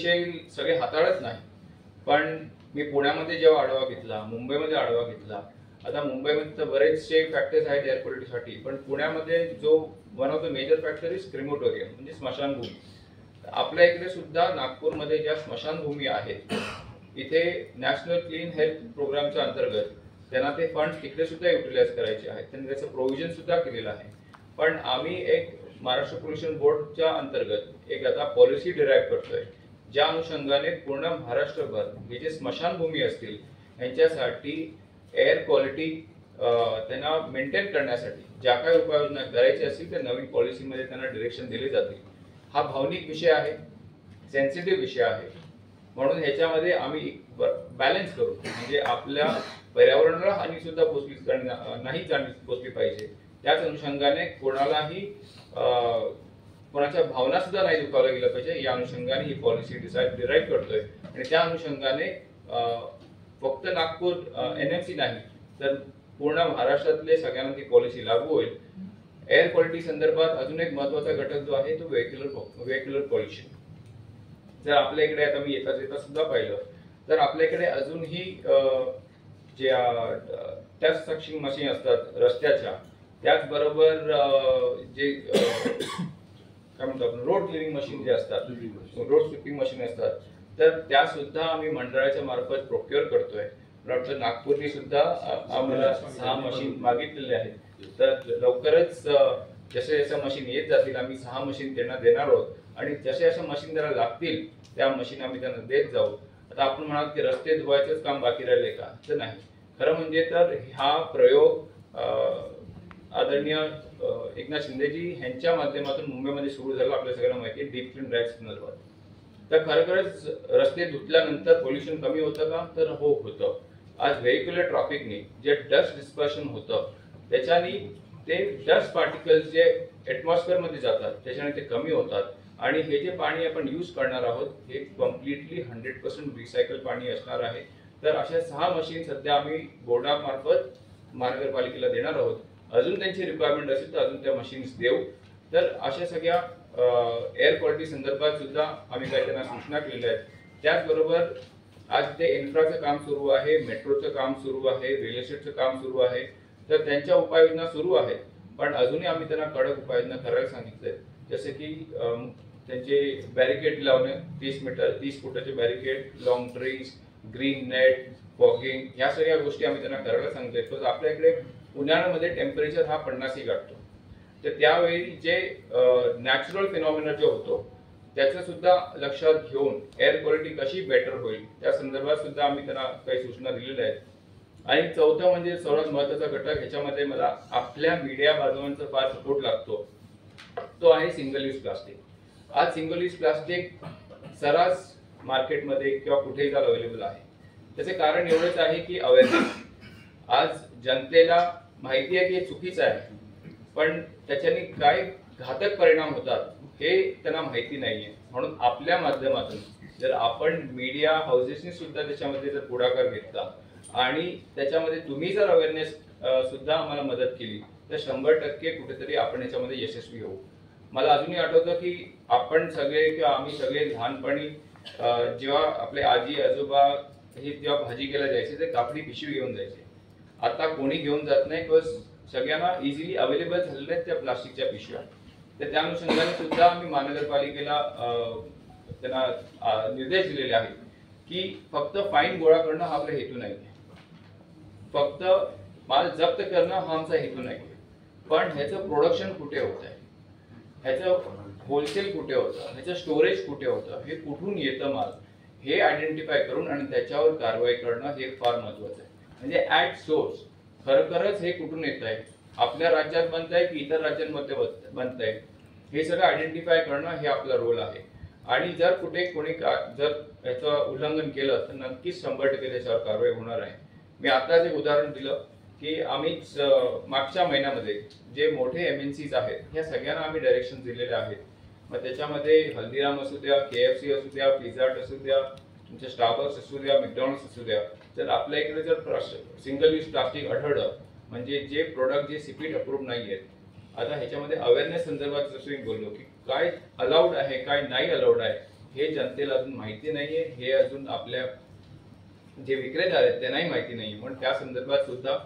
विषय सगळे हाताळत नाही, पण मी पुण्यामध्ये जेव्हा आढावा घेतला, मुंबईमध्ये आढावा घेतला, आता मुंबईमध्ये तर बरेचसे फॅक्टर्स आहेत एअर क्वालिटीसाठी, पण पुण्यामध्ये जो one of the major factor is crematorium म्हणजे स्मशानभूमी. आपल्या इकडे सुद्धा नागपूरमध्ये ज्या स्मशानभूमी आहेत इथे नॅशनल क्लीन हेल्थ प्रोग्रामच्या अंतर्गत त्यांना ते फंड तिकडे सुद्धा युटिलाइज करायचे आहेत, त्यांनी त्याचं प्रोव्हिजन सुद्धा केलेलं आहे. पण आम्ही एक महाराष्ट्र पोल्युशन बोर्डच्या अंतर्गत एक आता पॉलिसी डिराईव्ह करतोय, ज्या अनुषंगाने पूर्ण महाराष्ट्रभर हे जे स्मशानभूमी असतील यांच्यासाठी एअर क्वालिटी त्यांना मेंटेन करण्यासाठी ज्या काही उपाययोजना करायच्या असतील त्या नवीन पॉलिसीमध्ये त्यांना डिरेक्शन दिले जातील. हा भावनिक विषय आहे, सेन्सिटिव्ह विषय आहे, म्हणून ह्याच्यामध्ये आम्ही बॅलन्स करू, म्हणजे आपल्या पर्यावरणाला हानी सुद्धा नाही पोचली पाहिजे, त्याच अनुषंगाने कोणालाही कोणाच्या भावना सुद्धा नाही दुखावल्या गेल्या पाहिजे, या अनुषंगाने ही पॉलिसी डिराईव्ह करतोय. आणि त्या अनुषंगाने फक्त नागपूर NMC नाही तर पूर्ण महाराष्ट्रातले सगळ्यांना ती पॉलिसी लागू होईल. एअर क्वालिटी संदर्भात अजून एक महत्वाचा घटक जो आहे तो व्हेक्युलर पॉल्युशन. जर आपल्या इकडे आता मी येता सुद्धा पाहिलं तर आपल्याकडे अजूनही ज्या टच सक्शिंग मशीन असतात रस्त्याच्या, त्याचबरोबर जे काय म्हणतो आपण रोड क्लिनिंग मशीन जे असतात, रोड स्वीपिंग मशीन असतात, तर त्या सुद्धा आम्ही मंडळाच्या मार्फत प्रोक्युअर करतोय. डॉक्टर नागपूरने सुद्धा आम्हाला 6 मशीन मागितलेले आहेत, तर लवकरच जसे जसे मशीन येत जातील आम्ही 6 मशीन त्यांना देणार आहोत आणि जसे जसे मशीन त्यांना लागतील त्या मशीन आम्ही त्यांना देत जाऊ. आता आपण म्हणाल की रस्ते धुवायचंच काम बाकी राहिले का, तर नाही. खरं म्हणजे तर हा प्रयोग आदरणीय एकनाथ शिंदेजी यांच्या माध्यमातून मुंबईमध्ये सुरू झाला, आपल्या सगळ्यांना माहिती आहे, डीप क्लीन ड्राईव्ह संदर्भात. तर खरोखरच रस्ते धुतल्यानंतर पोल्युशन कमी होतं का, तर हो होतं. आज व्हेक्युलर ट्रॅफिकने जे डस्ट डिस्पर्शन होतं त्याच्याने ते डस्ट पार्टिकल्स जे ॲटमॉस्फिअरमध्ये जातात त्याच्याने ते कमी होतात आणि हे जे पाणी आपण यूज करणार आहोत हे कम्प्लिटली 100% रिसायकल पाणी असणार आहे. तर अशा 6 मशीन सध्या आम्ही बोर्डामार्फत महानगरपालिकेला देणार आहोत. अजून त्यांची रिक्वायरमेंट असेल तर अजून त्या मशीन्स देऊ. तर अशा सगळ्या एअर क्वालिटी संदर्भात सुद्धा आम्ही काही त्यांना सूचना केलेल्या आहेत. त्याचबरोबर आज ते इन्फ्राचं काम सुरू आहे, मेट्रोचं काम सुरू आहे, रिअल एस्टेटचं काम सुरू आहे, तर त्यांच्या उपाययोजना सुरू आहेत. पण अजूनही आम्ही त्यांना कडक उपाययोजना करायला सांगितलंय, जसे की त्यांचे बॅरिकेड लावणे, 30 फुटाचे barricade, long trees, green net, fogging, ह्या सगळ्या गोष्टी आम्ही त्यांना करायला सांगितले. तर आपल्या इकडे उन्हाळ्यामध्ये टेम्परेचर हा 50 गाठतो, तर त्यावेळी जे नॅचरल फिनॉमिना जो होतो त्याचं सुद्धा लक्षात घेऊन एअर क्वालिटी कशी बेटर होईल त्या संदर्भात सुद्धा आम्ही त्यांना काही सूचना दिलेल्या आहेत. आणि चौथं म्हणजे सर्वात महत्त्वाचा घटक, ह्याच्यामध्ये मला आपल्या मीडिया बांधवांचा फार सपोर्ट लागतो, तो आहे सिंगल यूज प्लास्टिक. आज सिंगल यूज प्लास्टिक सर्रास मार्केटमध्ये किंवा कुठेही अवेलेबल आहे. त्याचे कारण एवढंच आहे की अवेअरनेस. आज जनतेला माहिती आहे की हे चुकीचं आहे, पण त्याच्याने काय घातक परिणाम होतात हे त्यांना माहिती नाहीये. म्हणून आपल्या माध्यमातून जर आपण मीडिया हाऊसेसनी सुद्धा त्याच्यामध्ये जर पुढाकार घेतला आणि त्याच्यामध्ये तुम्ही जर अवेअरनेस सुद्धा आम्हाला मदत केली तर 100% कुठेतरी आपण याच्यामध्ये यशस्वी होऊ. मला अजूनही आठवतं की आपण सगळे किंवा आम्ही सगळे लहानपणी जेव्हा आपले आजी आजोबा हे जेव्हा भाजी केला जायचे ते कापडी पिशवी घेऊन जायचे. आता कोणी घेऊन जात नाही, बिकॉज सगळ्यांना इझिली अवेलेबल झालेल्या आहेत त्या प्लास्टिकच्या पिशव्या. तर त्या अनुषंगाने सुद्धा आम्ही महानगरपालिकेला त्यांना निर्देश दिलेले आहेत की फक्त फाईन गोळा करणं हा आपला हेतू नाही, फक्त माल जप्त करणं हा आमचा हेतू नाही, पण ह्याचं प्रोडक्शन कुठे होत आहे, ह्याचं होलसेल कुठे होतं, ह्याचं स्टोरेज कुठे होतं, हे कुठून येतं माल हे आयडेंटिफाय करून आणि त्याच्यावर कारवाई करणं हे फार महत्वाचं आहे. म्हणजे ॲट सोर्स खरोखरच हे कुठून येत आहे, आपल्या राज्यात बनत आहे की इतर राज्यांमध्ये बनत आहे, हे सगळं आयडेंटिफाय करणं हे आपला रोल आहे. आणि जर कुठे कोणी जर याचं उल्लंघन केलं तर नक्कीच 100% त्याच्यावर कारवाई होणार आहे. मी आताच एक उदाहरण दिलं की आम्हीच मागच्या महिन्यामध्ये जे मोठे MNCs आहेत ह्या सगळ्यांना आम्ही डायरेक्शन दिलेले आहेत. मग त्याच्यामध्ये हल्दीराम असू द्या, KFC असू द्या, पिझ्झा हट असू द्या, तुमचे स्टारबक्स असू द्या, मॅकडॉनल्ड्स असू द्या, जर आपल्या इकडे जर सिंगल यूज प्लास्टिक आढळलं, म्हणजे जे प्रोडक्ट जे CPET अप्रूव्ड नाही आहेत, आता ह्याच्यामध्ये अवेअरनेस संदर्भात जसं मी बोललो की काय अलाउड आहे काय नाही अलाउड आहे हे जनतेला अजून माहिती नाहीये, हे अजून आपल्या जे विक्रेते आहेत त्यांनाही माहिती नाही. पण त्या संदर्भात सुद्धा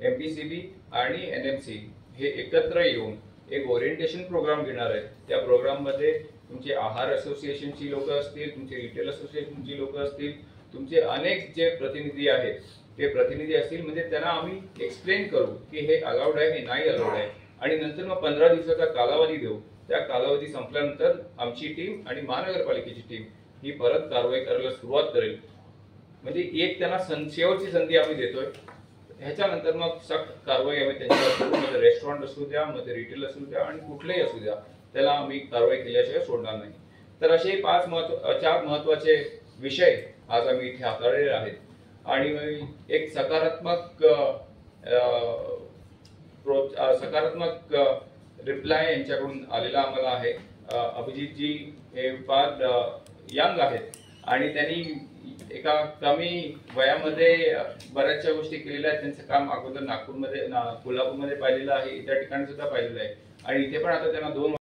MPCB आणि NMC हे एकत्र येऊन एक ओरिएंटेशन प्रोग्राम घेणार आहेत. त्या प्रोग्राममध्ये तुमचे आहार असोसिएशनची लोक असतील, तुमचे रिटेल असोसिएशनची लोक असतील, तुमचे अनेक जे प्रतिनिधी आहेत ते प्रतिनिधी असतील. म्हणजे त्यांना आम्ही एक्सप्लेन करू की हे अलाउड आहे, हे नाही अलाउड आहे, आणि नंतर मग 15 दिवसाचा कालावधी देऊ. त्या कालावधी संपल्यानंतर आमची टीम आणि महानगरपालिकेची टीम ही परत कारवाई करायला सुरुवात करेल. म्हणजे एक त्यांना शेवटची संधी आम्ही देतोय. ह्याच्यानंतर मग सख्त कारवाई आम्ही त्यांच्यावर, मध्ये रेस्टॉरंट असू द्या, मध्ये रिटेल असू द्या, आणि कुठलेही असू द्या, त्याला आम्ही कारवाई केल्याशिवाय सोडणार नाही. तर असे 4 महत्वाचे विषय आज आम्ही इथे हाताळलेले आहेत. आणि एक सकारात्मक रिप्लाय यांच्याकडून आलेला आम्हाला आहे. अभिजितजी हे फार यंग आहेत आणि त्यांनी एका कमी वयामध्ये बऱ्याचशा गोष्टी केलेल्या आहेत. त्यांचं काम अगोदर नागपूरमध्ये, कोल्हापूरमध्ये पाहिलेलं आहे, इतर ठिकाणी सुद्धा पाहिलेलं आहे, आणि इथे पण आता त्यांना 2